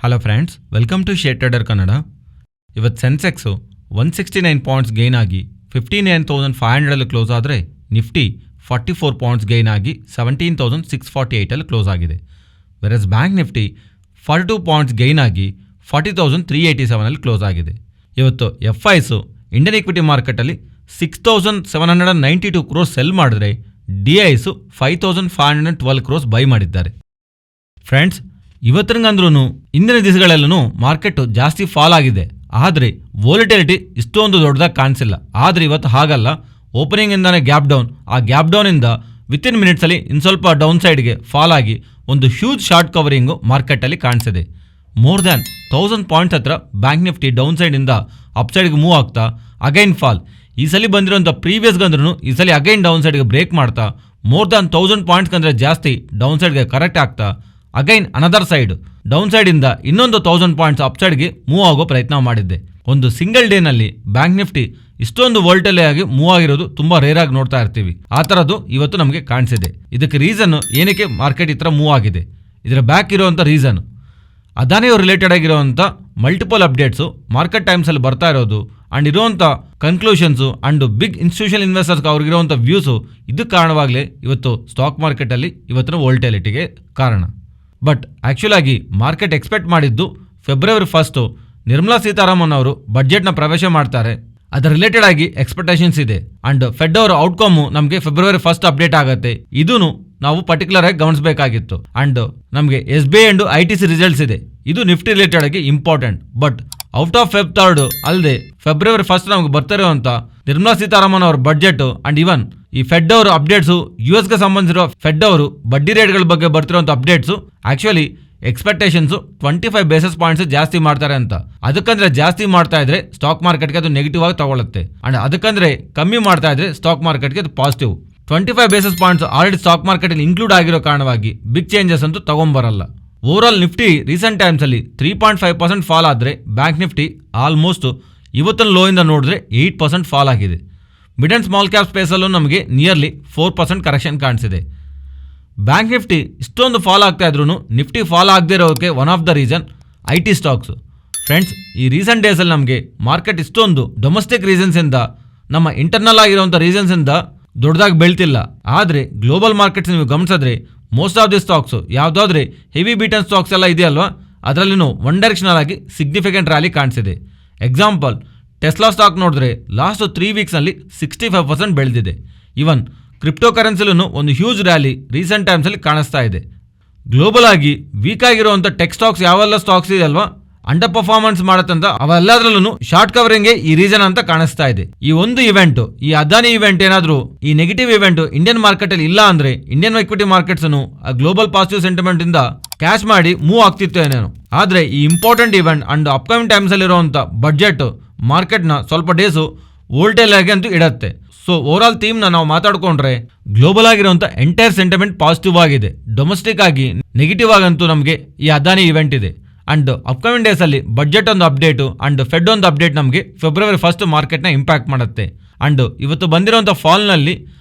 Hello friends, welcome to share trader Kannada. ಇವತ್ತು Sensex 169 points gain ಆಗಿ 59,500 close ಆದರೆ Nifty 44 points gain ಆಗಿ 17,648 close ಆಗಿದೆ. Virus bank Nifty 42 points gain ಆಗಿ 40,387 close ಆಗಿದೆ. ಇವತ್ತು ಎಫ್ಐಸು ಇಂಡಿಯನ್ ಇಕ್ವಿಟಿ ಮಾರ್ಕೆಟಲ್ಲಿ 6,792 ಕ್ರೋಸ್ ಸೆಲ್ ಮಾಡಿದ್ರೆ ಡಿಐಸು 5,512 ಕ್ರೋಸ್ ಬೈ ಮಾಡಿದ್ದಾರೆ. ಫ್ರೆಂಡ್ಸ್, ಇವತ್ತಿನಂದ್ರೂ ಇಂದಿನ ದಿವಸಗಳೆಲ್ಲೂ ಮಾರ್ಕೆಟು ಜಾಸ್ತಿ ಫಾಲ್ ಆಗಿದೆ, ಆದರೆ ವೋಲಟಿಲಿಟಿ ಇಷ್ಟೊಂದು ದೊಡ್ಡದಾಗಿ ಕಾಣಿಸಿಲ್ಲ. ಆದರೆ ಇವತ್ತು ಹಾಗಲ್ಲ, ಓಪನಿಂಗಿಂದಾನೇ ಗ್ಯಾಪ್ ಡೌನ್, ಆ ಗ್ಯಾಪ್ ಡೌನಿಂದ ವಿತಿನ್ ಮಿನಿಟ್ಸಲ್ಲಿ ಇನ್ನು ಸ್ವಲ್ಪ ಡೌನ್ ಸೈಡ್ಗೆ ಫಾಲ್ ಆಗಿ ಒಂದು ಹ್ಯೂಜ್ ಶಾರ್ಟ್ ಕವರಿಂಗು ಮಾರ್ಕೆಟಲ್ಲಿ ಕಾಣಿಸಿದೆ. ಮೋರ್ ದ್ಯಾನ್ 1000 ಪಾಯಿಂಟ್ಸ್ ಹತ್ರ ಬ್ಯಾಂಕ್ ನಿಫ್ಟಿ ಡೌನ್ ಸೈಡಿಂದ ಅಪ್ ಸೈಡ್ಗೆ ಮೂವ್ ಆಗ್ತಾ ಅಗೈನ್ ಫಾಲ್. ಈ ಸಲ ಬಂದಿರೋಂಥ ಪ್ರೀವಿಯಸ್ಗಂದ್ರೂ ಈ ಸಲ ಅಗೈನ್ ಡೌನ್ ಸೈಡ್ಗೆ ಬ್ರೇಕ್ ಮಾಡ್ತಾ ಮೋರ್ ದ್ಯಾನ್ 1000 ಪಾಯಿಂಟ್ಸ್ಗಂದ್ರೆ ಜಾಸ್ತಿ ಡೌನ್ ಸೈಡ್ಗೆ ಕರೆಕ್ಟ್ ಆಗ್ತಾ ಅಗೈನ್ ಅನದರ್ ಸೈಡ್ ಡೌನ್ ಸೈಡಿಂದ ಇನ್ನೊಂದು 1000 ಪಾಯಿಂಟ್ಸ್ ಅಪ್ ಸೈಡ್ಗೆ ಮೂವ್ ಆಗೋ ಪ್ರಯತ್ನ ಮಾಡಿದ್ದೆ. ಒಂದು ಸಿಂಗಲ್ ಡೇನಲ್ಲಿ ಬ್ಯಾಂಕ್ ನಿಫ್ಟಿ ಇಷ್ಟೊಂದು ವೋಲ್ಟೈಲ್ ಆಗಿ ಮೂವ್ ಆಗಿರೋದು ತುಂಬ ರೇರ್ ಆಗಿ ನೋಡ್ತಾ ಇರ್ತೀವಿ. ಆ ಥರದ್ದು ಇವತ್ತು ನಮಗೆ ಕಾಣಿಸಿದೆ. ಇದಕ್ಕೆ ರೀಸನ್ ಏನಕ್ಕೆ ಮಾರ್ಕೆಟ್ ಈ ಥರ ಮೂವ್ ಆಗಿದೆ, ಇದರ ಬ್ಯಾಕ್ ಇರುವಂಥ ರೀಸನ್ ಅದಾನಿ ರಿಲೇಟೆಡ್ ಆಗಿರುವಂಥ ಮಲ್ಟಿಪಲ್ ಅಪ್ಡೇಟ್ಸು ಮಾರ್ಕೆಟ್ ಟೈಮ್ಸಲ್ಲಿ ಬರ್ತಾ ಇರೋದು ಆ್ಯಂಡ್ ಇರುವಂಥ ಕನ್ಕ್ಲೂಷನ್ಸು ಆ್ಯಂಡ್ ಬಿಗ್ ಇನ್ಸ್ಟಿಟ್ಯೂಷನಲ್ ಇನ್ವೆಸ್ಟರ್ಸ್ಗೆ ಅವ್ರಿಗಿರುವಂಥ ವ್ಯೂಸು, ಇದಕ್ಕೆ ಕಾರಣವಾಗಲೇ ಇವತ್ತು ಸ್ಟಾಕ್ ಮಾರ್ಕೆಟಲ್ಲಿ ಇವತ್ತಿನ ವೋಲ್ಟೈಲಿಟಿಗೆ ಕಾರಣ. ಬಟ್ ಆ್ಯಕ್ಚುಲ್ ಆಗಿ ಮಾರ್ಕೆಟ್ ಎಕ್ಸ್ಪೆಕ್ಟ್ ಮಾಡಿದ್ದು ಫೆಬ್ರವರಿ 1 ನಿರ್ಮಲಾ ಸೀತಾರಾಮನ್ ಅವರು ಬಡ್ಜೆಟ್ನ ಪ್ರವೇಶ ಮಾಡ್ತಾರೆ, ಅದರ ರಿಲೇಟೆಡ್ ಆಗಿ ಎಕ್ಸ್ಪೆಕ್ಟೇಷನ್ಸ್ ಇದೆ. ಆ್ಯಂಡ್ ಫೆಡ್ ಅವರ ಔಟ್ಕಮ್ಮು ನಮಗೆ ಫೆಬ್ರವರಿ 1 ಅಪ್ಡೇಟ್ ಆಗುತ್ತೆ. ಇದೂ ನಾವು ಪರ್ಟಿಕ್ಯುಲರ್ ಆಗಿ ಗಮನಿಸಬೇಕಾಗಿತ್ತು. ಆ್ಯಂಡ್ ನಮಗೆ SBI ಆ್ಯಂಡ್ ITC ರಿಸಲ್ಟ್ಸ್ ಇದೆ, ಇದು ನಿಫ್ಟಿ ರಿಲೇಟೆಡ್ ಆಗಿ important. But out of Feb 3 ಅಲ್ಲದೆ ಫೆಬ್ರವರಿ 1 ನಮಗೆ ಬರ್ತಿರುವಂಥ ನಿರ್ಮಲಾ ಸೀತಾರಾಮನ್ ಅವರ ಬಡ್ಜೆಟ್ ಆ್ಯಂಡ್ ಇವನ್ ಈ ಫೆಡ್ ಅವರ ಅಪ್ಡೇಟ್ಸು, US ಗೆ ಸಂಬಂಧಿಸಿರೋ ಫೆಡ್ ಅವರು ಬಡ್ಡಿ ರೇಟ್ಗಳ ಬಗ್ಗೆ ಬರ್ತಿರೋಂಥ updates actually expectations 25 basis points ಜಾಸ್ತಿ ಮಾಡ್ತಾರೆ ಅಂತ. ಅದಕ್ಕಂದ್ರೆ ಜಾಸ್ತಿ ಮಾಡ್ತಾ ಇದ್ರೆ ಸ್ಟಾಕ್ ಮಾರ್ಕೆಟ್ಗೆ ಅದು ನೆಗೆಟಿವ್ ಆಗಿ ತಗೊಳುತ್ತೆ, ಅಂಡ್ ಅದಕ್ಕಂದ್ರೆ ಕಮ್ಮಿ ಮಾಡ್ತಾ ಇದ್ರೆ ಸ್ಟಾಕ್ ಮಾರ್ಕೆಟ್ಗೆ ಅದು positive. 25 basis points already stock ಮಾರ್ಕೆಟಲ್ಲಿ ಇನ್ಕ್ಲೂಡ್ ಆಗಿರೋ ಕಾರಣವಾಗಿ ಬಿಗ್ ಚೇಂಜಸ್ ಅಂತೂ ತಗೊಂಬರಲ್ಲ. ಓವರಾಲ್ ನಿಫ್ಟಿ ರೀಸೆಂಟ್ ಟೈಮ್ಸಲ್ಲಿ 3.5% ಫಾಲ್ ಆದರೆ ಬ್ಯಾಂಕ್ ನಿಫ್ಟಿ ಆಲ್ಮೋಸ್ಟ್ ಇವತ್ತಿನ ಲೋ ಇಂದ ನೋಡಿದ್ರೆ 8% ಫಾಲ್ ಆಗಿದೆ. ಮಿಡ್ ಆ್ಯಂಡ್ ಸ್ಮಾಲ್ ಕ್ಯಾಪ್ ಸ್ಪೇಸಲ್ಲೂ ನಮಗೆ ನಿಯರ್ಲಿ 4% ಕರೆಕ್ಷನ್ ಕಾಣಿಸಿದೆ. ಬ್ಯಾಂಕ್ ನಿಫ್ಟಿ ಇಷ್ಟೊಂದು ಫಾಲ್ ಆಗ್ತಾ ಇದ್ರೂ ನಿಫ್ಟಿ ಫಾಲ್ ಆಗದೇ ಇರೋಕ್ಕೆ one of the reason IT stocks. Friends, ಈ ರೀಸೆಂಟ್ ಡೇಸಲ್ಲಿ ನಮಗೆ ಮಾರ್ಕೆಟ್ ಇಷ್ಟೊಂದು ಡೊಮೆಸ್ಟಿಕ್ ರೀಸನ್ಸಿಂದ, ನಮ್ಮ ಇಂಟರ್ನಲ್ ಆಗಿರುವಂಥ ರೀಸನ್ಸಿಂದ ದೊಡ್ಡದಾಗಿ ಬೆಳ್ತಿಲ್ಲ. ಆದರೆ ಗ್ಲೋಬಲ್ ಮಾರ್ಕೆಟ್ಸ್ ನೀವು ಗಮನಿಸಿದ್ರೆ ಮೋಸ್ಟ್ ಆಫ್ ದಿ ಸ್ಟಾಕ್ಸು ಯಾವುದಾದ್ರೆ ಹೆವಿ ಬೀಟನ್ ಸ್ಟಾಕ್ಸ್ ಎಲ್ಲ ಇದೆಯಲ್ವಾ, ಅದರಲ್ಲಿನೂ ಒನ್ ಡೈರೆಕ್ಷನಲ್ ಆಗಿ ಸಿಗ್ನಿಫಿಕೆಂಟ್ ರ್ಯಾಲಿ ಕಾಣಿಸಿದೆ. ಎಕ್ಸಾಂಪಲ್ ಟೆಸ್ಲಾ ಸ್ಟಾಕ್ ನೋಡಿದ್ರೆ ಲಾಸ್ಟ್ 3 ವೀಕ್ಸ್ನಲ್ಲಿ 65% ಬೆಳೆದಿದೆ. ಇವನ್ ಕ್ರಿಪ್ಟೋ ಕರೆನ್ಸಿಲೂ ಒಂದು ಹ್ಯೂಜ್ ರ್ಯಾಲಿ ರೀಸೆಂಟ್ ಟೈಮ್ಸಲ್ಲಿ ಕಾಣಿಸ್ತಾ ಇದೆ. ಗ್ಲೋಬಲ್ ಆಗಿ ವೀಕ್ ಆಗಿರುವಂಥ ಟೆಕ್ ಸ್ಟಾಕ್ಸ್ ಯಾವೆಲ್ಲ ಸ್ಟಾಕ್ಸ್ ಇದೆ ಅಲ್ವಾ, ಅಂಡರ್ ಪರ್ಫಾರ್ಮೆನ್ಸ್ ಮಾಡತ್ತಂತ ಅವೆಲ್ಲದ್ರಲ್ಲೂ ಶಾರ್ಟ್ ಕವರಿಂಗ್ಗೆ ಈ ರೀಸನ್ ಅಂತ ಕಾಣಿಸ್ತಾ ಇದೆ. ಈ ಒಂದು ಇವೆಂಟ್, ಈ ಅದಾನಿ ಇವೆಂಟ್ ಏನಾದರೂ ಈ ನೆಗೆಟಿವ್ ಇವೆಂಟ್ ಇಂಡಿಯನ್ ಮಾರ್ಕೆಟಲ್ಲಿ ಇಲ್ಲ ಅಂದರೆ ಇಂಡಿಯನ್ ಇಕ್ವಿಟಿ ಮಾರ್ಕೆಟ್ಸ್ನು ಗ್ಲೋಬಲ್ ಪಾಸಿಟಿವ್ ಸೆಂಟಿಮೆಂಟ್ ಇಂದ ಕ್ಯಾಶ್ ಮಾಡಿ ಮೂವ್ ಆಗ್ತಿತ್ತು ಏನೇನು. ಆದರೆ ಈ ಇಂಪಾರ್ಟೆಂಟ್ ಇವೆಂಟ್ ಅಂಡ್ ಅಪ್ಕಮಿಂಗ್ ಟೈಮ್ಸಲ್ಲಿ ಇರುವಂಥ ಬಡ್ಜೆಟ್ ಮಾರ್ಕೆಟ್ನ ಸ್ವಲ್ಪ ಡೇಸು ವೋಲ್ಟೈಲ್ ಆಗಿ ಅಂತೂ ಇಡತ್ತೆ. ಸೊ ಓವರಾಲ್ ಥೀಮ್ನ ನಾವು ಮಾತಾಡ್ಕೊಂಡ್ರೆ ಗ್ಲೋಬಲ್ ಆಗಿರುವಂಥ ಎಂಟೈರ್ ಸೆಂಟಿಮೆಂಟ್ ಪಾಸಿಟಿವ್ ಆಗಿದೆ. ಡೊಮೆಸ್ಟಿಕ್ ಆಗಿ ನೆಗೆಟಿವ್ ಆಗಂತೂ ನಮಗೆ ಈ ಅದಾನಿ ಇವೆಂಟ್ ಇದೆ. ಅಂಡ್ ಅಪ್ಕಮಿಂಗ್ ಡೇಸಲ್ಲಿ ಬಡ್ಜೆಟ್ ಒಂದು ಅಪ್ಡೇಟು ಅಂಡ್ ಫೆಡ್ ಒಂದು ಅಪ್ಡೇಟ್ ನಮಗೆ ಫೆಬ್ರವರಿ 1 ಮಾರ್ಕೆಟ್ನ ಇಂಪ್ಯಾಕ್ಟ್ ಮಾಡುತ್ತೆ. ಅಂಡ್ ಇವತ್ತು ಬಂದಿರೋಂಥ ಫಾಲ್ನಲ್ಲಿ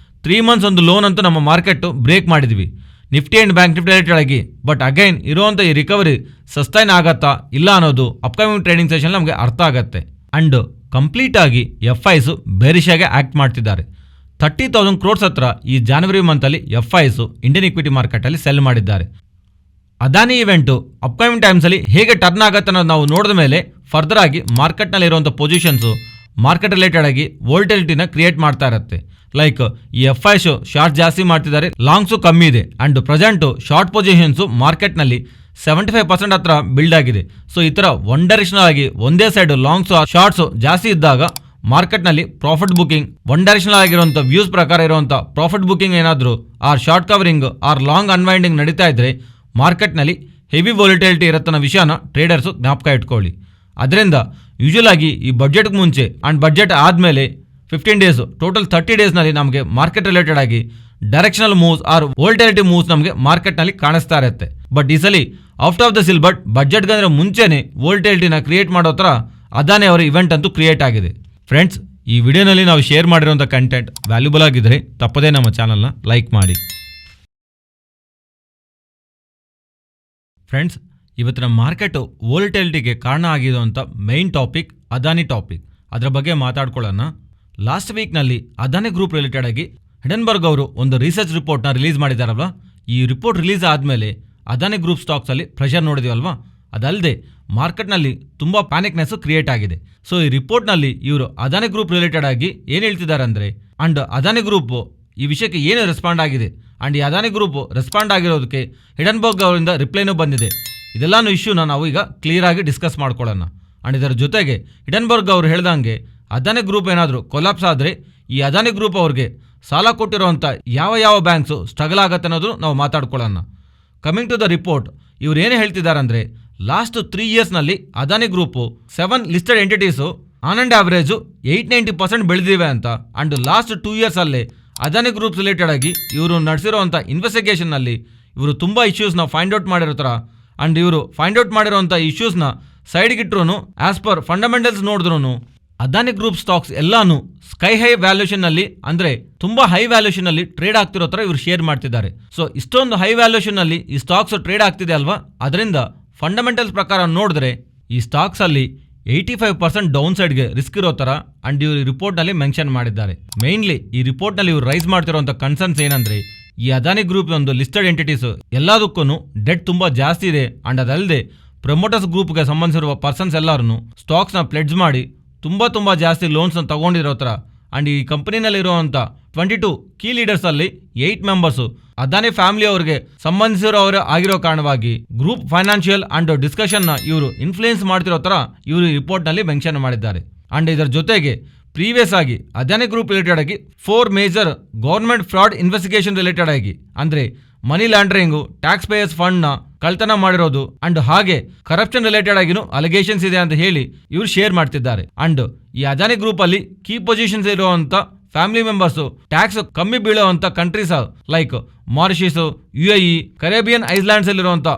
3 ಮಂತ್ಸ್ ಒಂದು ಲೋನ್ ಅಂತೂ ನಮ್ಮ ಮಾರ್ಕೆಟ್ ಬ್ರೇಕ್ ಮಾಡಿದ್ವಿ Nifty and bank Nifty related ಆಗಿ. ಬಟ್ ಅಗೈನ್ ಇರುವಂಥ ಈ ರಿಕವರಿ ಸಸ್ಟೈನ್ ಆಗತ್ತಾ ಇಲ್ಲ ಅನ್ನೋದು ಅಪ್ಕಮಿಂಗ್ ಟ್ರೇಡಿಂಗ್ ಸೆಷನ್ ನಮಗೆ ಅರ್ಥ ಆಗತ್ತೆ. ಅಂಡ್ ಕಂಪ್ಲೀಟ್ ಆಗಿ ಎಫ್ಐಸು ಬೇರಿಷಾಗೆ ಆ್ಯಕ್ಟ್ ಮಾಡ್ತಿದ್ದಾರೆ. 30,000 ಕ್ರೋರ್ಸ್ ಹತ್ರ ಈ ಜನವರಿ ಮಂತಲ್ಲಿ ಎಫ್ಐಸು ಇಂಡಿಯನ್ ಇಕ್ವಿಟಿ ಮಾರ್ಕೆಟಲ್ಲಿ ಸೆಲ್ ಮಾಡಿದ್ದಾರೆ. ಅದಾನಿ ಇವೆಂಟು ಅಪ್ಕಮಿಂಗ್ ಟೈಮ್ಸಲ್ಲಿ ಹೇಗೆ ಟರ್ನ್ ಆಗುತ್ತೆ ಅನ್ನೋದು ನಾವು ನೋಡಿದ ಮೇಲೆ ಫರ್ದರ್ ಆಗಿ ಮಾರ್ಕೆಟ್ನಲ್ಲಿ ಇರುವಂಥ ಪೊಸಿಷನ್ಸು ಮಾರ್ಕೆಟ್ ರಿಲೇಟೆಡ್ ಆಗಿ ವೋಲ್ಟೈಲಿಟಿನ ಕ್ರಿಯೇಟ್ ಮಾಡ್ತಾ ಇರುತ್ತೆ. ಲೈಕ್ ಈ ಎಫ್ಐಸು ಶಾರ್ಟ್ ಜಾಸ್ತಿ ಮಾಡ್ತಿದ್ದಾರೆ, ಲಾಂಗ್ಸು ಕಮ್ಮಿ ಇದೆ. ಆ್ಯಂಡ್ ಪ್ರೆಸೆಂಟು ಶಾರ್ಟ್ ಪೊಸಿಷನ್ಸು ಮಾರ್ಕೆಟ್ನಲ್ಲಿ 75% ಹತ್ರ ಬಿಲ್ಡ್ ಆಗಿದೆ. ಸೊ ಈ ಥರ ಒನ್ ಡೈರೆಕ್ಷನಲ್ ಆಗಿ ಒಂದೇ ಸೈಡ್ ಲಾಂಗ್ಸು ಶಾರ್ಟ್ಸು ಜಾಸ್ತಿ ಇದ್ದಾಗ ಮಾರ್ಕೆಟ್ನಲ್ಲಿ ಪ್ರಾಫಿಟ್ ಬುಕಿಂಗ್, ಒನ್ ಡೈರೆಕ್ಷನಲ್ ಆಗಿರುವಂಥ ವ್ಯೂಸ್ ಪ್ರಕಾರ ಇರುವಂಥ ಪ್ರಾಫಿಟ್ ಬುಕಿಂಗ್ ಏನಾದರೂ or short covering or long unwinding ನಡೀತಾ ಇದ್ದರೆ ಮಾರ್ಕೆಟ್ನಲ್ಲಿ ಹೆವಿ ವೋಲಿಟಿಲಿಟಿ ಇರುತ್ತನ್ನೋ ವಿಷಯನ ಟ್ರೇಡರ್ಸು ಜ್ಞಾಪಕ ಇಟ್ಕೊಳ್ಳಿ. ಅದರಿಂದ ಯೂಶುವಲ್ ಆಗಿ ಈ ಬಡ್ಜೆಟ್ಗೆ ಮುಂಚೆ ಆ್ಯಂಡ್ ಬಡ್ಜೆಟ್ ಆದಮೇಲೆ 15 ಡೇಸು ಟೋಟಲ್ 30 ಡೇಸ್ನಲ್ಲಿ ನಮಗೆ ಮಾರ್ಕೆಟ್ ರಿಲೇಟೆಡ್ ಆಗಿ directional moves or volatility moves ನಮಗೆ ಮಾರ್ಕೆಟ್ನಲ್ಲಿ ಕಾಣಿಸ್ತಾ ಇರುತ್ತೆ. ಬಟ್ ಈ ಸಲ ಔಟ್ ಆಫ್ ದ ಸಿಲ್ ಬಟ್ ಬಡ್ಜೆಟ್ಗಂದ್ರೆ ಮುಂಚೆನೇ ವೋಲ್ಟಿಲಿಟಿನ ಕ್ರಿಯೇಟ್ ಮಾಡೋ ಥರ ಅದಾನಿ ಅವರ ಇವೆಂಟ್ ಅಂತೂ ಕ್ರಿಯೇಟ್ ಆಗಿದೆ. ಫ್ರೆಂಡ್ಸ್, ಈ ವಿಡಿಯೋನಲ್ಲಿ ನಾವು ಶೇರ್ ಮಾಡಿರೋಂಥ ಕಂಟೆಂಟ್ ವ್ಯಾಲ್ಯೂಬಲ್ ಆಗಿದ್ದರೆ ತಪ್ಪದೇ ನಮ್ಮ ಚಾನಲ್ನ ಲೈಕ್ ಮಾಡಿ. ಫ್ರೆಂಡ್ಸ್, ಇವತ್ತಿನ ಮಾರ್ಕೆಟ್ ವೋಲಟಿಲಿಟಿಗೆ ಕಾರಣ ಆಗಿರುವಂಥ ಮೈನ್ ಟಾಪಿಕ್ ಅದಾನಿ ಟಾಪಿಕ್. ಅದರ ಬಗ್ಗೆ ಮಾತಾಡ್ಕೊಳ್ಳೋಣ. ಲಾಸ್ಟ್ ವೀಕ್ನಲ್ಲಿ ಅದಾನಿ ಗ್ರೂಪ್ ರಿಲೇಟೆಡ್ ಆಗಿ ಹಿಂಡೆನ್ಬರ್ಗ್ ಅವರು ಒಂದು ರಿಸರ್ಚ್ ರಿಪೋರ್ಟ್ನ ರಿಲೀಸ್ ಮಾಡಿದಾರಲ್ವಾ. ಈ ರಿಪೋರ್ಟ್ ರಿಲೀಸ್ ಆದಮೇಲೆ ಅದಾನಿ ಗ್ರೂಪ್ ಸ್ಟಾಕ್ಸಲ್ಲಿ ಪ್ರೆಷರ್ ನೋಡಿದೀವಲ್ವಾ. ಅದಲ್ಲದೆ ಮಾರ್ಕೆಟ್ನಲ್ಲಿ ತುಂಬ ಪ್ಯಾನಿಕ್ನೆಸ್ ಕ್ರಿಯೇಟ್ ಆಗಿದೆ. ಸೊ ಈ ರಿಪೋರ್ಟ್ನಲ್ಲಿ ಇವರು ಅದಾನಿ ಗ್ರೂಪ್ ರಿಲೇಟೆಡ್ ಆಗಿ ಏನು ಹೇಳ್ತಿದ್ದಾರೆ ಅಂದರೆ, ಅಂಡ್ ಅದಾನಿ ಗ್ರೂಪ್ ಈ ವಿಷಯಕ್ಕೆ ಏನು ರೆಸ್ಪಾಂಡ್ ಆಗಿದೆ, ಅಂಡ್ ಈ ಅದಾನಿ ಗ್ರೂಪ್ ರೆಸ್ಪಾಂಡ್ ಆಗಿರೋದಕ್ಕೆ ಹಿಂಡೆನ್ಬರ್ಗ್ ಅವರಿಂದ ರಿಪ್ಲೈನೂ ಬಂದಿದೆ. ಇದೆಲ್ಲಾನು ಇಶ್ಯೂನ ನಾವು ಈಗ ಕ್ಲಿಯರ್ ಆಗಿ ಡಿಸ್ಕಸ್ ಮಾಡ್ಕೊಳ್ಳೋಣ. ಅಂಡ್ ಇದರ ಜೊತೆಗೆ ಹಿಂಡೆನ್ಬರ್ಗ್ ಅವರು ಹೇಳ್ದಂಗೆ ಅದಾನಿ ಗ್ರೂಪ್ ಏನಾದರೂ ಕೊಲಾಪ್ಸ್ ಆದರೆ ಈ ಅದಾನಿ ಗ್ರೂಪ್ ಅವ್ರಿಗೆ ಸಾಲ ಕೊಟ್ಟಿರೋಂಥ ಯಾವ ಬ್ಯಾಂಕ್ಸು ಸ್ಟ್ರಗಲ್ ಆಗತ್ತೆ ಅನ್ನೋದು ನಾವು ಮಾತಾಡ್ಕೊಳ್ಳೋಣ. ಕಮಿಂಗ್ ಟು ದ ರಿಪೋರ್ಟ್, ಇವ್ರು ಏನು ಹೇಳ್ತಿದ್ದಾರೆ ಅಂದರೆ, ಲಾಸ್ಟ್ 3 ಇಯರ್ಸ್ನಲ್ಲಿ Adani group 7 listed entities on an average 890% ಬೆಳೆದಿವೆ ಅಂತ. ಅಂಡ್ ಲಾಸ್ಟ್ 2 ಇಯರ್ಸಲ್ಲಿ ಅದಾನಿ ಗ್ರೂಪ್ ರಿಲೇಟೆಡ್ ಆಗಿ ಇವರು ನಡೆಸಿರೋಂಥ ಇನ್ವೆಸ್ಟಿಗೇಷನ್ನಲ್ಲಿ ಇವರು ತುಂಬ ಇಶ್ಯೂಸ್ನ ಫೈಂಡ್ ಔಟ್ ಮಾಡಿರೋ ಥರ, ಅಂಡ್ ಇವರು ಫೈಂಡ್ ಔಟ್ ಮಾಡಿರೋಂಥ ಇಶ್ಯೂಸ್ನ ಸೈಡ್ಗಿಟ್ರು ಆಸ್ ಪರ್ ಫಂಡಮೆಂಟಲ್ಸ್ ನೋಡಿದ್ರು ಅದಾನಿ ಗ್ರೂಪ್ ಸ್ಟಾಕ್ಸ್ ಎಲ್ಲಾನು ಸ್ಕೈ ಹೈ ವ್ಯಾಲ್ಯೂಷನ್ನಲ್ಲಿ, ಅಂದರೆ ತುಂಬ ಹೈ ವ್ಯಾಲ್ಯೂಷನ್ನಲ್ಲಿ ಟ್ರೇಡ್ ಆಗ್ತಿರೋ ಥರ ಇವರು ಶೇರ್ ಮಾಡ್ತಿದ್ದಾರೆ. ಸೊ ಇಷ್ಟೊಂದು ಹೈ ವ್ಯಾಲ್ಯೂಷನ್ನಲ್ಲಿ ಈ ಸ್ಟಾಕ್ಸ್ ಟ್ರೇಡ್ ಆಗ್ತಿದೆ ಅಲ್ವಾ, ಅದರಿಂದ ಫಂಡಮೆಂಟಲ್ಸ್ ಪ್ರಕಾರ ನೋಡಿದ್ರೆ ಈ ಸ್ಟಾಕ್ಸಲ್ಲಿ 85% ಡೌನ್ ಸೈಡ್ಗೆ ರಿಸ್ಕ್ ಇರೋ ಥರ ಅಂಡ್ ಇವರು ರಿಪೋರ್ಟ್ನಲ್ಲಿ ಮೆನ್ಷನ್ ಮಾಡಿದ್ದಾರೆ. ಮೇನ್ಲಿ ಈ ರಿಪೋರ್ಟ್ನಲ್ಲಿ ಇವರು ರೈಸ್ ಮಾಡ್ತಿರೋಂಥ ಕನ್ಸರ್ನ್ಸ್ ಏನಂದರೆ, ಈ ಅದಾನಿ ಗ್ರೂಪ್ ಒಂದು ಲಿಸ್ಟೆಡ್ ಎಂಟಿಟೀಸ್ ಎಲ್ಲದಕ್ಕೂ ಡೆಟ್ ತುಂಬ ಜಾಸ್ತಿ ಇದೆ. ಅಂಡ್ ಅದಲ್ಲದೆ ಪ್ರಮೋಟರ್ಸ್ ಗ್ರೂಪ್ಗೆ ಸಂಬಂಧಿಸಿರುವ ಪರ್ಸನ್ಸ್ ಎಲ್ಲರೂ ಸ್ಟಾಕ್ಸ್ನ ಪ್ಲೆಡ್ಜ್ ಮಾಡಿ ತುಂಬ ಜಾಸ್ತಿ ಲೋನ್ಸ್ನ ತಗೊಂಡಿರೋ ಥರ. ಅಂಡ್ ಈ ಕಂಪನಿನಲ್ಲಿರುವಂಥ 22 ಕೀ ಲೀಡರ್ಸಲ್ಲಿ 8 ಮೆಂಬರ್ಸು ಅದಾನಿ ಫ್ಯಾಮಿಲಿ ಅವ್ರಿಗೆ ಸಂಬಂಧಿಸಿರೋರು ಆಗಿರೋ ಕಾರಣವಾಗಿ ಗ್ರೂಪ್ ಫೈನಾನ್ಷಿಯಲ್ ಅಂಡ್ ಡಿಸ್ಕಷನ್ನ ಇವರು ಇನ್ಫ್ಲೂಯೆನ್ಸ್ ಮಾಡ್ತಿರೋ ಥರ ಇವರು ರಿಪೋರ್ಟ್ನಲ್ಲಿ ಮೆನ್ಷನ್ ಮಾಡಿದ್ದಾರೆ. ಅಂಡ್ ಇದರ ಜೊತೆಗೆ ಪ್ರೀವಿಯಸ್ ಆಗಿ ಅದಾನಿ ಗ್ರೂಪ್ ರಿಲೇಟೆಡ್ ಆಗಿ 4 major government fraud investigation related ಆಗಿ, ಅಂದರೆ ಮನಿ ಲ್ಯಾಂಡ್ರಿಂಗು, ಟ್ಯಾಕ್ಸ್ ಪೇಯರ್ಸ್ ಫಂಡ್ನ ಕಳ್ತನ ಮಾಡಿರೋದು ಅಂಡ್ ಹಾಗೆ ಕರಪ್ಷನ್ ರಿಲೇಟೆಡ್ ಆಗಿನೂ ಅಲಿಗೇಷನ್ಸ್ ಇದೆ ಅಂತ ಹೇಳಿ ಇವರು ಶೇರ್ ಮಾಡ್ತಿದ್ದಾರೆ. ಅಂಡ್ ಈ ಅದಾನಿ ಗ್ರೂಪ್ ಅಲ್ಲಿ ಕೀ ಪೊಸಿಷನ್ಸ್ ಇರುವಂತ ಫ್ಯಾಮಿಲಿ ಮೆಂಬರ್ಸ್ ಟ್ಯಾಕ್ಸ್ ಕಮ್ಮಿ ಬೀಳುವಂತ countries like Mauritius, UAE, Caribbean islands ಅಲ್ಲಿರುವಂತ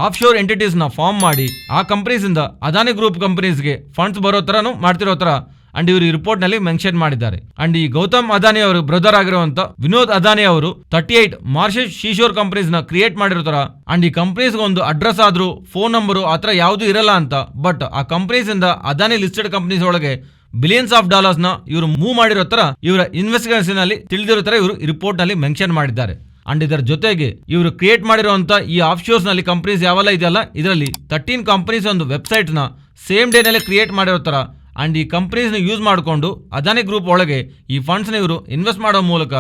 ಆಫ್ ಶೋರ್ ಎಂಟಿಟೀಸ್ ನ ಫಾರ್ಮ್ ಮಾಡಿ ಆ ಕಂಪನೀಸ್ ಇಂದ ಅದಾನಿ ಗ್ರೂಪ್ ಕಂಪನೀಸ್ಗೆ ಫಂಡ್ಸ್ ಬರೋ ತರನು ಮಾಡ್ತಿರೋ ತರ ಅಂಡ್ ಇವರು ಈ ರಿಪೋರ್ಟ್ ನಲ್ಲಿ ಮೆನ್ಷನ್ ಮಾಡಿದ್ದಾರೆ. ಅಂಡ್ ಈ ಗೌತಮ್ ಅದಾನಿ ಅವರು ಬ್ರದರ್ ಆಗಿರುವಂತ ವಿನೋದ್ ಅದಾನಿ ಅವರು 38 ಮಾರಿಷಸ್ ಶೀಶೋರ್ ಕಂಪನೀಸ್ ನ ಕ್ರಿಯೇಟ್ ಮಾಡಿರ್ತಾರ. ಅಂಡ್ ಈ ಕಂಪನೀಸ್ ಒಂದು ಅಡ್ರೆಸ್ ಆದ್ರೂ ಫೋನ್ ನಂಬರು ಆತರ ಯಾವ್ದು ಇರಲ್ಲ ಅಂತ. ಬಟ್ ಆ ಕಂಪನೀಸ್ ಇಂದ ಅದಾನಿ ಲಿಸ್ಟೆಡ್ ಕಂಪನೀಸ್ ಒಳಗೆ ಬಿಲಿಯನ್ಸ್ ಆಫ್ ಡಾಲರ್ಸ್ ನ ಇವರು ಮೂವ್ ಮಾಡಿರೋ ತರ ಇವರ ಇನ್ವೆಸ್ಟಿಗೇಷನ್ ನಲ್ಲಿ ತಿಳಿದಿರೋ ತರ ಇವರು ರಿಪೋರ್ಟ್ ನಲ್ಲಿ ಮೆನ್ಷನ್ ಮಾಡಿದ್ದಾರೆ. ಅಂಡ್ ಇದರ ಜೊತೆಗೆ ಇವರು ಕ್ರಿಯೇಟ್ ಮಾಡಿರುವಂತ ಈ ಆಫ್ ಶೋರ್ಸ್ ನಲ್ಲಿ ಕಂಪನೀಸ್ ಯಾವೆಲ್ಲ ಇದೆಯಲ್ಲ, ಇದರಲ್ಲಿ 13 ಕಂಪನೀಸ್ ಒಂದು ವೆಬ್ಸೈಟ್ ನ ಸೇಮ್ ಡೇ ನಲ್ಲಿ ಕ್ರಿಯೇಟ್ ಮಾಡಿರೋ ತರ ಅಂಡ್ ಈ ಕಂಪನೀಸ್ನ ಯೂಸ್ ಮಾಡಿಕೊಂಡು ಅದಾನಿ ಗ್ರೂಪ್ ಒಳಗೆ ಈ ಫಂಡ್ಸ್ನ ಇವರು ಇನ್ವೆಸ್ಟ್ ಮಾಡೋ ಮೂಲಕ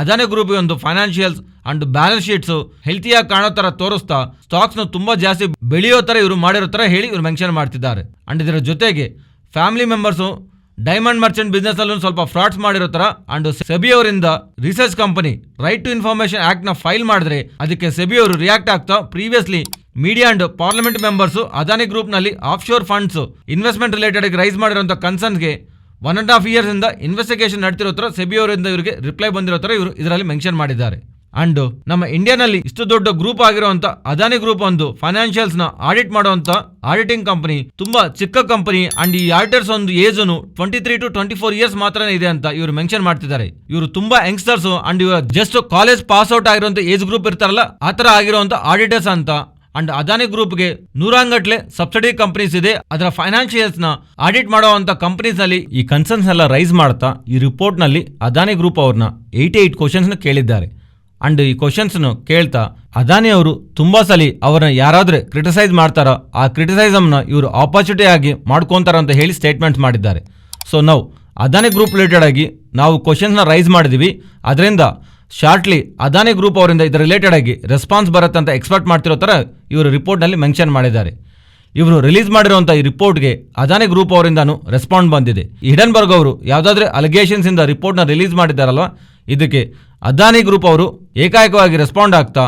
ಅದಾನಿ ಗ್ರೂಪ್ಗೆ ಒಂದು ಫೈನಾನ್ಷಿಯಲ್ಸ್ ಅಂಡ್ ಬ್ಯಾಲೆನ್ಸ್ ಶೀಟ್ಸ್ ಹೆಲ್ತಿಯಾಗಿ ಕಾಣೋ ತರ ತೋರಿಸ್ತಾ ಸ್ಟಾಕ್ಸ್ನ ತುಂಬಾ ಜಾಸ್ತಿ ಬೆಳೆಯೋ ತರ ಇವರು ಮಾಡಿರೋ ತರ ಹೇಳಿ ಇವರು ಮೆನ್ಷನ್ ಮಾಡ್ತಿದ್ದಾರೆ. ಅಂಡ್ ಇದರ ಜೊತೆಗೆ family members diamond merchant business ಅಲ್ಲೂ ಸ್ವಲ್ಪ ಫ್ರಾಡ್ಸ್ ಮಾಡಿರೋ ತರ ಅಂಡ್ ಸೆಬಿ ಅವರಿಂದ research company right to information act ನ ಫೈಲ್ ಮಾಡಿದ್ರೆ ಅದಕ್ಕೆ ಸೆಬಿ ಅವರು ರಿಯಾಕ್ಟ್ ಆಗ್ತಾ previously media and parliament members Adani group ನಲ್ಲಿ offshore funds investment related raise ಮಾಡಿರುವಂತಹ ಕನ್ಸರ್ನ್ಗೆ 1.5 ಇಯರ್ಸ್ ಇಂದ ಇನ್ವೆಸ್ಟಿಗೇಷನ್ ನಡೆತಿರೋ ತರ ಸೆಬಿ ಅವರಿಂದ ಇವರಿಗೆ ರಿಪ್ಲೈ ಬಂದಿರೋ ತರ ಇವರು ಇದರಲ್ಲಿ ಮೆನ್ಷನ್ ಮಾಡಿದ್ದಾರೆ. ಅಂಡ್ ನಮ್ಮ ಇಂಡಿಯಾನಲ್ಲಿ ಇಷ್ಟು ದೊಡ್ಡ ಗ್ರೂಪ್ ಆಗಿರುವಂತ ಅದಾನಿ ಗ್ರೂಪ್ ಒಂದು ಫೈನಾನ್ಷಿಯಲ್ಸ್ ನ ಆಡಿಟ್ ಮಾಡುವಂತ ಆಡಿಟಿಂಗ್ ಕಂಪನಿ, ತುಂಬಾ ಚಿಕ್ಕ ಕಂಪನಿ. ಅಂಡ್ ಈ ಆಡಿಟರ್ಸ್ ಒಂದು ಏಜ್ 23 to 24 ಇಯರ್ಸ್ ಮಾತ್ರನೇ ಇದೆ ಅಂತ ಇವರು ಮೆನ್ಷನ್ ಮಾಡ್ತಿದ್ದಾರೆ. ಇವರು ತುಂಬಾ ಯಂಗ್ಸ್ಟರ್ಸ್ ಅಂಡ್ ಇವರು ಜಸ್ಟ್ ಕಾಲೇಜ್ ಪಾಸ್ ಔಟ್ ಆಗಿರುವಂತ ಏಜ್ ಗ್ರೂಪ್ ಇರ್ತಾರಲ್ಲ ಆ ತರ ಆಗಿರುವಂತ ಆಡಿಟರ್ಸ್ ಅಂತ. ಅಂಡ್ ಅದಾನಿ ಗ್ರೂಪ್ಗೆ 100 ಸಬ್ಸಿಡಿ ಕಂಪನೀಸ್ ಇದೆ. ಅದರ ಫೈನಾನ್ಷಿಯಲ್ಸ್ ನ ಆಡಿಟ್ ಮಾಡುವಂತ ಕಂಪನೀಸ್ ನಲ್ಲಿ ಈ ಕನ್ಸರ್ನ್ಸ್ ಎಲ್ಲ ರೈಸ್ ಮಾಡ್ತಾ ಈ ರಿಪೋರ್ಟ್ ನಲ್ಲಿ ಅದಾನಿ ಗ್ರೂಪ್ ಅವ್ರನ್ನ 88 ಕ್ವಶನ್ಸ್ ನ ಕೇಳಿದ್ದಾರೆ. ಅಂಡ್ ಈ ಕ್ವಶನ್ಸ್ ಕೇಳ್ತಾ ಅದಾನಿ ಅವರು ತುಂಬಾ ಸಲ ಅವರನ್ನ ಯಾರಾದ್ರೂ ಕ್ರಿಟಿಸೈಸ್ ಮಾಡ್ತಾರೋ ಆ ಕ್ರಿಟಿಸೈಸಮ್ನ ಇವರು ಆಪರ್ಚುನಿಟಿ ಆಗಿ ಮಾಡ್ಕೊಂತಾರ ಅಂತ ಹೇಳಿ ಸ್ಟೇಟ್ಮೆಂಟ್ಸ್ ಮಾಡಿದ್ದಾರೆ. ಸೊ ನಾವು ಅದಾನಿ ಗ್ರೂಪ್ ರಿಲೇಟೆಡ್ ಆಗಿ ನಾವು ಕ್ವಶನ್ಸ್ನ ರೈಸ್ ಮಾಡಿದೀವಿ. ಅದರಿಂದ ಶಾರ್ಟ್ಲಿ ಅದಾನಿ ಗ್ರೂಪ್ ಅವರಿಂದ ಇದರ ರಿಲೇಟೆಡ್ ಆಗಿ ರೆಸ್ಪಾನ್ಸ್ ಬರುತ್ತೆ ಅಂತ ಎಕ್ಸ್ಪೆಕ್ಟ್ ಮಾಡ್ತಿರೋ ಥರ ಇವರು ರಿಪೋರ್ಟ್ನಲ್ಲಿ ಮೆನ್ಷನ್ ಮಾಡಿದ್ದಾರೆ. ಇವರು ರಿಲೀಸ್ ಮಾಡಿರುವಂಥ ಈ ರಿಪೋರ್ಟ್ಗೆ ಅದಾನಿ ಗ್ರೂಪ್ ಅವರಿಂದನೂ ರೆಸ್ಪಾಂಡ್ ಬಂದಿದೆ. ಹಿಂಡೆನ್ಬರ್ಗ್ ಅವರು ಯಾವುದಾದ್ರೂ ಅಲಿಗೇಷನ್ಸ್ ಇಂದ ರಿಪೋರ್ಟ್ನ ರಿಲೀಸ್ ಮಾಡಿದ್ದಾರಲ್ವ, ಇದಕ್ಕೆ ಅದಾನಿ ಗ್ರೂಪ್ ಅವರು ಏಕಾಏಕವಾಗಿ ರೆಸ್ಪಾಂಡ್ ಆಗ್ತಾ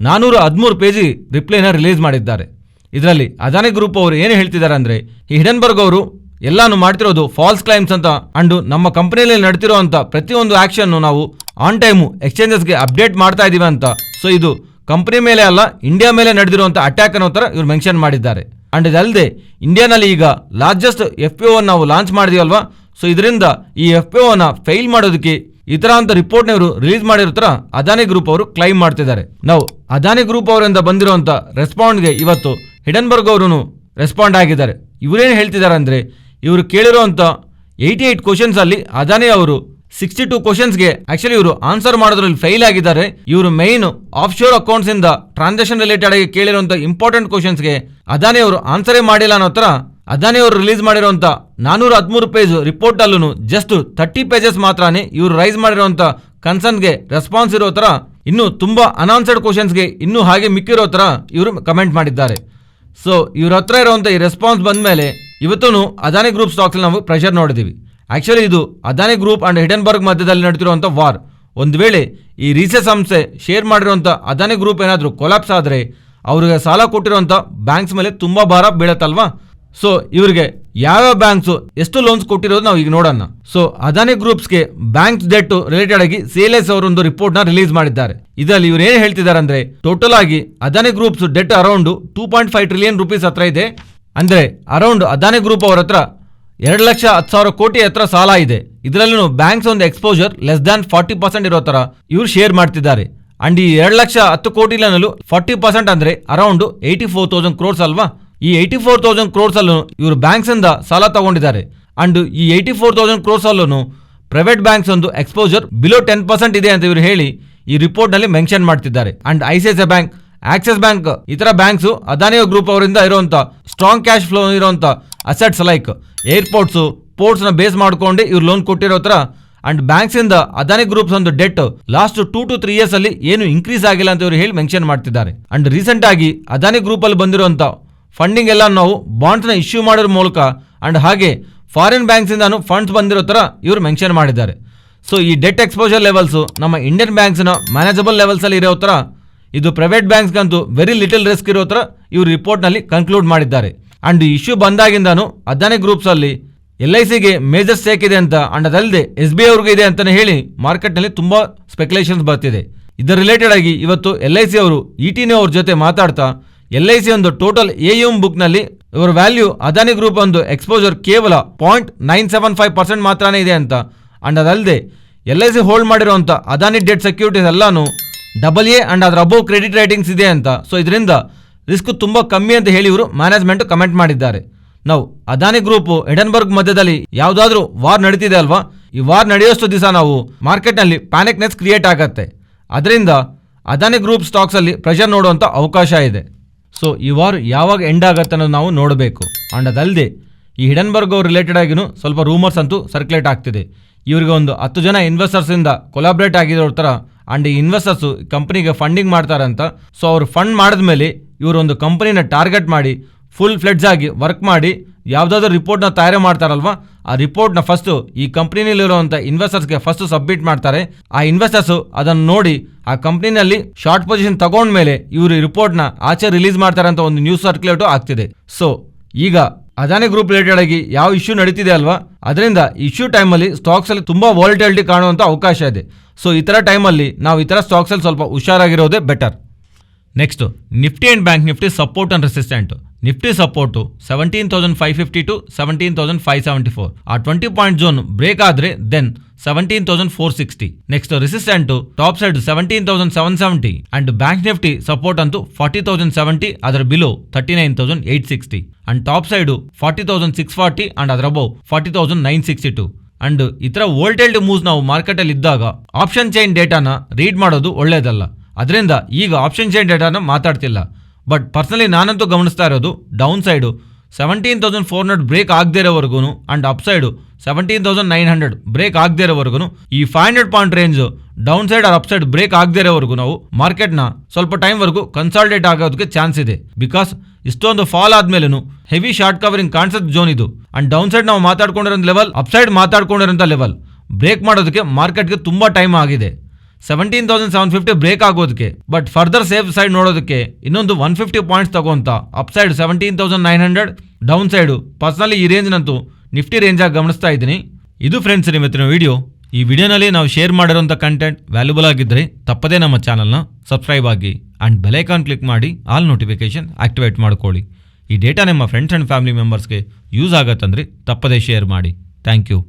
413 ಪೇಜಿ ರಿಪ್ಲೈನ ರಿಲೀಸ್ ಮಾಡಿದ್ದಾರೆ. ಇದರಲ್ಲಿ ಅದಾನಿ ಗ್ರೂಪ್ ಅವರು ಏನು ಹೇಳ್ತಿದ್ದಾರೆ ಅಂದರೆ, ಈ ಹಿಂಡೆನ್ಬರ್ಗ್ ಅವರು ಎಲ್ಲಾನು ಮಾಡ್ತಿರೋದು ಫಾಲ್ಸ್ ಕ್ಲೈಮ್ಸ್ ಅಂತ. ಅಂಡ್ ನಮ್ಮ ಕಂಪನಿಯಲ್ಲಿ ನಡ್ತಿರೋಂಥ ಪ್ರತಿಯೊಂದು ಆಕ್ಷನ್ ನಾವು ಆನ್ ಟೈಮು ಎಕ್ಸ್ಚೇಂಜಸ್ಗೆ ಅಪ್ಡೇಟ್ ಮಾಡ್ತಾ ಇದೀವಿ ಅಂತ. ಸೊ ಇದು ಕಂಪನಿ ಮೇಲೆ ಅಲ್ಲ, ಇಂಡಿಯಾ ಮೇಲೆ ನಡೆದಿರುವಂಥ ಅಟ್ಯಾಕ್ ಅನ್ನೋ ಥರ ಇವ್ರು ಮೆನ್ಷನ್ ಮಾಡಿದ್ದಾರೆ. ಅಂಡ್ ಇದಲ್ಲದೆ ಇಂಡಿಯಾನಲ್ಲಿ ಈಗ ಲಾರ್ಜೆಸ್ಟ್ FPO ನಾವು ಲಾಂಚ್ ಮಾಡಿದೀವಲ್ವಾ, ಸೊ ಇದರಿಂದ ಈ FPOನ ಫೇಲ್ ಮಾಡೋದಕ್ಕೆ ಈ ತರ ಅಂತ ರಿಪೋರ್ಟ್ನ ಇವರು ರಿಲೀಸ್ ಮಾಡಿರೋ ತರ ಅದಾನಿ ಗ್ರೂಪ್ ಅವರು ಕ್ಲೈಮ್ ಮಾಡ್ತಿದ್ದಾರೆ. ನಾವು ಅದಾನಿ ಗ್ರೂಪ್ ಅವರಿಂದ ಬಂದಿರುವಂತ ರೆಸ್ಪಾಂಡ್ಗೆ ಇವತ್ತು ಹಿಡನ್ಬರ್ಗ್ ಅವರು ರೆಸ್ಪಾಂಡ್ ಆಗಿದ್ದಾರೆ. ಇವರೇನು ಹೇಳ್ತಿದ್ದಾರೆ ಅಂದರೆ, ಇವರು ಕೇಳಿರುವಂಥ 88 ಕ್ವಶನ್ಸಲ್ಲಿ ಅದಾನಿ ಅವರು 62 ಕ್ವಶನ್ಸ್ಗೆ ಆಕ್ಚುಲಿ ಇವರು ಆನ್ಸರ್ ಮಾಡೋದ್ರಲ್ಲಿ ಫೇಲ್ ಆಗಿದ್ದಾರೆ. ಇವರು ಮೈನ್ ಆಫ್ ಶೋರ್ ಅಕೌಂಟ್ಸ್ ಇಂದ ಟ್ರಾನ್ಸಾಕ್ಷನ್ ರಿಲೇಟೆಡ್ ಆಗಿ ಕೇಳಿರುವಂಥ ಇಂಪಾರ್ಟೆಂಟ್ ಕ್ವಶನ್ಸ್ಗೆ ಅದಾನಿ ಅವರು ಆನ್ಸರೇ ಮಾಡಿಲ್ಲ ಅನ್ನೋ ಥರ ಅದಾನಿ ಅವರು ರಿಲೀಸ್ ಮಾಡಿರುವಂಥ 413 ಪೇಜ್ ರಿಪೋರ್ಟ್ ಅಲ್ಲೂ ಜಸ್ಟ್ 30 ಪೇಜಸ್ ಮಾತ್ರನೇ ಇವರು ರೈಸ್ ಮಾಡಿರುವಂಥ ಕನ್ಸರ್ನ್ಗೆ ರೆಸ್ಪಾನ್ಸ್ ಇರೋ ಥರ, ಇನ್ನು ತುಂಬಾ ಅನಾನ್ಸರ್ಡ್ ಕ್ವಶನ್ಸ್ಗೆ ಇನ್ನೂ ಹಾಗೆ ಮಿಕ್ಕಿರೋ ಥರ ಇವರು ಕಮೆಂಟ್ ಮಾಡಿದ್ದಾರೆ. ಸೊ ಇವ್ರ ಹತ್ರ ಇರುವಂಥ ಈ ರೆಸ್ಪಾನ್ಸ್ ಬಂದ ಮೇಲೆ ಇವತ್ತು ಅದಾನಿ ಗ್ರೂಪ್ ಸ್ಟಾಕ್ಸ್ ನಾವು ಪ್ರೆಷರ್ ನೋಡಿದ್ದೀವಿ. ಆಕ್ಚುಲಿ ಇದು ಅದಾನಿ ಗ್ರೂಪ್ ಅಂಡ್ ಹಿಡನ್ಬರ್ಗ್ ಮಧ್ಯದಲ್ಲಿ ನಡೆತಿರುವಂಥ ವಾರ್. ಒಂದು ವೇಳೆ ಈ ರೀಸೆ ಸಂಸ್ಥೆ ಶೇರ್ ಮಾಡಿರುವಂಥ ಅದಾನಿ ಗ್ರೂಪ್ ಏನಾದರೂ ಕೊಲಾಪ್ಸ್ ಆದರೆ ಅವ್ರಿಗೆ ಸಾಲ ಕೊಟ್ಟಿರುವಂಥ ಬ್ಯಾಂಕ್ಸ್ ಮೇಲೆ ತುಂಬ ಭಾರ ಬೀಳತ್ತಲ್ವಾ. ಸೊ ಇವರಿಗೆ ಯಾವ್ಯಾವ ಬ್ಯಾಂಕ್ಸ್ ಎಷ್ಟು ಲೋನ್ಸ್ ಕೊಟ್ಟಿರೋದು ನಾವು ಈಗ ನೋಡೋಣ. ಸೊ ಅದಾನಿ ಗ್ರೂಪ್ಸ್ಗೆ ಬ್ಯಾಂಕ್ ಡೆಟ್ ರಿಲೇಟೆಡ್ ಆಗಿ CLS ಅವರೊಂದು ರಿಪೋರ್ಟ್ ನ ರಿಲೀಸ್ ಮಾಡಿದ್ದಾರೆ. ಇದರಲ್ಲಿ ಇವರು ಏನು ಹೇಳ್ತಿದ್ದಾರೆ ಅಂದ್ರೆ, ಟೋಟಲ್ ಆಗಿ Adani groups debt around 2.5 trillion rupees ಹತ್ರ ಇದೆ. ಅಂದ್ರೆ ಅರೌಂಡ್ ಅದಾನಿ ಗ್ರೂಪ್ ಅವರ ಹತ್ರ 2,10,000 ಕೋಟಿ ಹತ್ರ ಸಾಲ ಇದೆ. ಇದರಲ್ಲೂ ಬ್ಯಾಂಕ್ಸ್ ಒಂದು ಎಕ್ಸ್ಪೋಜರ್ ಲೆಸ್ ದ್ಯಾನ್ 40% ಇರೋ ತರ ಇವರು ಶೇರ್ ಮಾಡ್ತಿದ್ದಾರೆ. ಅಂಡ್ ಈ 2,10,000 ಕೋಟಿಲೂ 40% ಅಂದ್ರೆ ಅರೌಂಡ್ 84,000 ಕ್ರೋರ್ಸ್ ಅಲ್ವಾ. ಈ 84,000 ಕ್ರೋರ್ಸ್ ಅಲ್ಲೂ ಇವರು ಬ್ಯಾಂಕ್ಸ್ ಇಂದ ಸಾಲ ತಗೊಂಡಿದ್ದಾರೆ. ಅಂಡ್ ಈ 84,000 ಕ್ರೋರ್ಸ್ ಅಲ್ಲೂ ಪ್ರೈವೇಟ್ ಬ್ಯಾಂಕ್ಸ್ ಒಂದು ಎಕ್ಸ್ಪೋಜರ್ ಬಿಲೋ 10% ಇದೆ ಅಂತ ಇವರು ಹೇಳಿ ಈ ರಿಪೋರ್ಟ್ ನಲ್ಲಿ ಮೆನ್ಷನ್ ಮಾಡ್ತಿದ್ದಾರೆ. And ICICI bank, Axis bank ಇತರ ಬ್ಯಾಂಕ್ಸ್ ಅದಾನಿ ಗ್ರೂಪ್ ಅವರಿಂದ ಇರುವಂತ ಸ್ಟ್ರಾಂಗ್ ಕ್ಯಾಶ್ ಫ್ಲೋ ಇರುವಂತ ಅಸೆಟ್ಸ್ ಲೈಕ್ ಏರ್ಪೋರ್ಟ್ಸ್, ಪೋರ್ಟ್ಸ್ ನ ಬೇಸ್ ಮಾಡ್ಕೊಂಡು ಇವ್ರು ಲೋನ್ ಕೊಟ್ಟಿರೋ ತರ. ಅಂಡ್ ಬ್ಯಾಂಕ್ಸ್ ಇಂದ ಅದಾನಿ ಗ್ರೂಪ್ಸ್ ಒಂದು ಡೆಟ್ ಲಾಸ್ಟ್ 2 to 3 years ಅಲ್ಲಿ ಏನು ಇನ್ಕ್ರೀಸ್ ಆಗಿಲ್ಲ ಅಂತ ಇವರು ಹೇಳಿ ಮೆನ್ಷನ್ ಮಾಡ್ತಿದ್ದಾರೆ. ಅಂಡ್ ರೀಸೆಂಟ್ ಆಗಿ ಅದಾನಿ ಗ್ರೂಪ್ ಅಲ್ಲಿ ಬಂದಿರುವಂತ ಫಂಡಿಂಗ್ ಎಲ್ಲ ನಾವು ಬಾಂಡ್ಸ್ ನ ಇಶ್ಯೂ ಮಾಡೋದ್ರ ಮೂಲಕ ಅಂಡ್ ಹಾಗೆ ಫಾರಿನ್ ಬ್ಯಾಂಕ್ಸ್ ಇಂದಾನು ಫಂಡ್ಸ್ ಬಂದಿರೋ ತರ ಇವರು ಮೆನ್ಷನ್ ಮಾಡಿದ್ದಾರೆ. ಸೊ ಈ ಡೆಟ್ ಎಕ್ಸ್ಪೋಜರ್ ಲೆವೆಲ್ಸ್ ನಮ್ಮ ಇಂಡಿಯನ್ ಬ್ಯಾಂಕ್ಸ್ ನ ಮ್ಯಾನೇಜಬಲ್ ಲೆವೆಲ್ಸ್ ಅಲ್ಲಿ ಇರೋ ತರ, ಇದು ಪ್ರೈವೇಟ್ ಬ್ಯಾಂಕ್ಸ್ಗಂತೂ ವೆರಿ ಲಿಟಲ್ ರಿಸ್ಕ್ ಇರೋ ತರ ಇವರು ರಿಪೋರ್ಟ್ ನಲ್ಲಿ ಕನ್ಕ್ಲೂಡ್ ಮಾಡಿದ್ದಾರೆ. ಅಂಡ್ ಇಶ್ಯೂ ಬಂದಾಗಿಂದಾನು ಅದಾನಿ ಗ್ರೂಪ್ಸ್ ಅಲ್ಲಿ LICಗೆ ಮೇಜರ್ ಸ್ಟೇಕ್ ಇದೆ ಅಂತ, ಅಂಡ್ ಅದಲ್ಲದೆ SBI ಅವ್ರಿಗೆ ಇದೆ ಅಂತಾನೆ ಹೇಳಿ ಮಾರ್ಕೆಟ್ ನಲ್ಲಿ ತುಂಬಾ ಸ್ಪೆಕ್ಯುಲೇಷನ್ಸ್ ಬರ್ತಿದೆ. ಇದರ ರಿಲೇಟೆಡ್ ಆಗಿ ಇವತ್ತು LIC ಅವರು ETN ಅವ್ರ ಜೊತೆ ಮಾತಾಡ್ತಾ LIC ಒಂದು ಟೋಟಲ್ AUM ಬುಕ್ ನಲ್ಲಿ ಇವರ ವ್ಯಾಲ್ಯೂ ಅದಾನಿ ಗ್ರೂಪ್ ಒಂದು ಎಕ್ಸ್ಪೋಜರ್ ಕೇವಲ 0.975% ಮಾತ್ರನೇ ಇದೆ ಅಂತ, ಅಂಡ್ ಅದಲ್ಲದೆ LIC ಹೋಲ್ಡ್ ಮಾಡಿರುವಂತ ಅದಾನಿ ಡೆಟ್ ಸೆಕ್ಯೂರಿಟೀಸ್ ಎಲ್ಲಾನು AA ಅಂಡ್ ಅದರ ಅಬೋವ್ ಕ್ರೆಡಿಟ್ ರೇಟಿಂಗ್ಸ್ ಇದೆ ಅಂತ. ಸೊ ಇದರಿಂದ ರಿಸ್ಕ್ ತುಂಬಾ ಕಮ್ಮಿ ಅಂತ ಹೇಳಿ ಇವರು ಮ್ಯಾನೇಜ್ಮೆಂಟ್ ಕಮೆಂಟ್ ಮಾಡಿದ್ದಾರೆ. ನಾವು ಅದಾನಿ ಗ್ರೂಪ್ ಹಿಡನ್ಬರ್ಗ್ ಮಧ್ಯದಲ್ಲಿ ಯಾವ್ದಾದ್ರು ವಾರ್ ನಡೀತಿದೆ ಅಲ್ವಾ, ಈ ವಾರ್ ನಡೆಯೋಷ್ಟು ದಿವಸ ನಾವು ಮಾರ್ಕೆಟ್ ನಲ್ಲಿ ಪ್ಯಾನಿಕ್ನೆಸ್ ಕ್ರಿಯೇಟ್ ಆಗತ್ತೆ. ಅದರಿಂದ ಅದಾನಿ ಗ್ರೂಪ್ ಸ್ಟಾಕ್ಸ್ ಅಲ್ಲಿ ಪ್ರೆಷರ್ ನೋಡುವಂತ ಅವಕಾಶ ಇದೆ. ಸೊ ಈ ವಾರ್ ಯಾವಾಗ ಎಂಡ್ ಆಗತ್ತೆ ಅನ್ನೋದು ನಾವು ನೋಡಬೇಕು. ಅಂಡ್ ಅದಲ್ಲದೆ ಈ ಹಿಡನ್ಬರ್ಗ್ ಅವ್ರ ರಿಲೇಟೆಡ್ ಆಗಿನೂ ಸ್ವಲ್ಪ ರೂಮರ್ಸ್ ಅಂತೂ ಸರ್ಕ್ಯುಲೇಟ್ ಆಗ್ತಿದೆ. ಇವರಿಗೆ ಒಂದು 10 ಜನ ಇನ್ವೆಸ್ಟರ್ಸ್ ಇಂದ ಕೊಲಾಬ್ರೇಟ್ ಆಗಿರೋ ತರ, ಅಂಡ್ ಈ ಇನ್ವೆಸ್ಟರ್ಸ್ ಕಂಪನಿಗೆ ಫಂಡಿಂಗ್ ಮಾಡ್ತಾರಂತ. ಸೊ ಅವ್ರು ಫಂಡ್ ಮಾಡಿದ್ಮೇಲೆ ಇವರು ಒಂದು ಕಂಪನಿನ ಟಾರ್ಗೆಟ್ ಮಾಡಿ ಫುಲ್ ಫ್ಲೆಡ್ಜ್ ಆಗಿ ವರ್ಕ್ ಮಾಡಿ ಯಾವುದಾದ್ರೂ ರಿಪೋರ್ಟ್ನ ತಯಾರು ಮಾಡ್ತಾರಲ್ವಾ, ಆ ರಿಪೋರ್ಟ್ನ ಫಸ್ಟ್ ಈ ಕಂಪ್ನಿನಲ್ಲಿರುವಂಥ ಇನ್ವೆಸ್ಟರ್ಸ್ಗೆ ಫಸ್ಟ್ ಸಬ್ಮಿಟ್ ಮಾಡ್ತಾರೆ. ಆ ಇನ್ವೆಸ್ಟರ್ಸ್ ಅದನ್ನು ನೋಡಿ ಆ ಕಂಪ್ನಿನಲ್ಲಿ ಶಾರ್ಟ್ ಪೊಸಿಷನ್ ತಗೊಂಡ್ಮೇಲೆ ಇವರು ಈ ರಿಪೋರ್ಟ್ನ ಆಚೆ ರಿಲೀಸ್ ಮಾಡ್ತಾರೆ ಅಂತ ಒಂದು ನ್ಯೂಸ್ ಸರ್ಕ್ಯುಲೇಟು ಆಗ್ತಿದೆ. ಸೊ ಈಗ ಅದಾನಿ ಗ್ರೂಪ್ ರಿಲೇಟೆಡ್ ಆಗಿ ಯಾವ ಇಶ್ಯೂ ನಡೀತಿದೆ ಅಲ್ವಾ, ಅದರಿಂದ ಇಶ್ಯೂ ಟೈಮಲ್ಲಿ ಸ್ಟಾಕ್ಸ್ ಅಲ್ಲಿ ತುಂಬಾ ವಾಲಿಟಿಲಿಟಿ ಕಾಣುವಂಥ ಅವಕಾಶ ಇದೆ. ಸೊ ಈ ಥರ ಟೈಮಲ್ಲಿ ನಾವು ಈ ಥರ ಸ್ಟಾಕ್ಸ್ ಅಲ್ಲಿ ಸ್ವಲ್ಪ ಹುಷಾರಾಗಿರೋದೇ better. Next Nifty and bank Nifty support and resistant. Nifty support 17,550 to 17,574. ಆ 20 ಪಾಯಿಂಟ್ ಝೋನ್ ಬ್ರೇಕ್ ಆದರೆ then 17,460. Next resistant top side 17,770 and bank Nifty support ಅಂತೂ 40,070, ಅದರ below 39,860 and top side 40,640 and ಅದರ ಅಬೌವ್ 40,962. ಅಂಡ್ ಈ ತರ ವೋಲ್ಟೈಲ್ ಮೂವ್ಸ್ ನಾವು ಮಾರ್ಕೆಟ್ ಅಲ್ಲಿ ಇದ್ದಾಗ ಆಪ್ಷನ್ ಚೈನ್ ಡೇಟಾನ ರೀಡ್ ಮಾಡೋದು ಒಳ್ಳೇದಲ್ಲ. ಅದರಿಂದ ಈಗ ಆಪ್ಷನ್ ಚೈನ್ ಡೇಟಾನ ಮಾತಾಡ್ತಿಲ್ಲ. ಬಟ್ ಪರ್ಸನಲಿ ನಾನಂತೂ ಗಮನಿಸ್ತಾ ಇರೋದು ಡೌನ್ ಸೈಡು 17,400 ಬ್ರೇಕ್ ಆಗದೇ ಇರೋವರೆಗೂ ಅಂಡ್ ಅಪ್ ಸೈಡು 17,900 ಬ್ರೇಕ್ ಆಗದೇ ಇರೋವರೆಗೂ ಈ 500 point range downside or upside break ಆಗದೇ ಇರೋವರೆಗೂ ನಾವು ಮಾರ್ಕೆಟ್ನ ಸ್ವಲ್ಪ ಟೈಮ್ ವರೆಗೂ ಕನ್ಸಾಲ್ಟೇಟ್ ಆಗೋದಕ್ಕೆ ಚಾನ್ಸ್ ಇದೆ. ಬಿಕಾಸ್ ಇಷ್ಟೊಂದು ಫಾಲ್ ಆದ್ಮೇಲೂ heavy short covering concept zone ಇದು. ಅಂಡ್ ಡೌನ್ ಸೈಡ್ ನಾವು ಮಾತಾಡ್ಕೊಂಡಿರೋ ಲೆವೆಲ್, ಅಪ್ ಸೈಡ್ ಮಾತಾಡ್ಕೊಂಡಿರೋಂಥ ಲೆವೆಲ್ ಬ್ರೇಕ್ ಮಾಡೋದಕ್ಕೆ ಮಾರ್ಕೆಟ್ಗೆ ತುಂಬಾ ಟೈಮ್ ಆಗಿದೆ. 17,750 ಬ್ರೇಕ್ ಆಗೋದಕ್ಕೆ. ಬಟ್ ಫರ್ದರ್ ಸೇಫ್ ಸೈಡ್ ನೋಡೋದಕ್ಕೆ ಇನ್ನೊಂದು 150 ಪಾಯಿಂಟ್ಸ್ ತಗೋಂತ up side 17,900, down side personally ಈ ರೇಂಜ್ ನಂತೂ ನಿಫ್ಟಿ ರೇಂಜ್ ಆಗಿ ಗಮನಿಸ್ತಾ ಇದ್ದೀನಿ. ಇದು ಫ್ರೆಂಡ್ಸ್ ಇವತ್ತಿನ ವಿಡಿಯೋ. ಈ ವಿಡಿಯೋನಲ್ಲಿ ನಾವು ಶೇರ್ ಮಾಡಿರೋಂಥ ಕಂಟೆಂಟ್ ವ್ಯಾಲ್ಯೂಬಲ್ ಆಗಿದ್ದರೆ ತಪ್ಪದೇ ನಮ್ಮ ಚಾನಲ್ನ ಸಬ್ಸ್ಕ್ರೈಬ್ ಆಗಿ ಆ್ಯಂಡ್ ಬೆಲ್ ಐಕಾನ್ ಕ್ಲಿಕ್ ಮಾಡಿ ಆಲ್ ನೋಟಿಫಿಕೇಶನ್ ಆಕ್ಟಿವೇಟ್ ಮಾಡ್ಕೊಳ್ಳಿ. ಈ ಡೇಟಾ ನಿಮ್ಮ ಫ್ರೆಂಡ್ಸ್ ಆ್ಯಂಡ್ ಫ್ಯಾಮಿಲಿ ಮೆಂಬರ್ಸ್ಗೆ ಯೂಸ್ ಆಗತ್ತಂದರೆ ತಪ್ಪದೇ ಶೇರ್ ಮಾಡಿ. Thank you.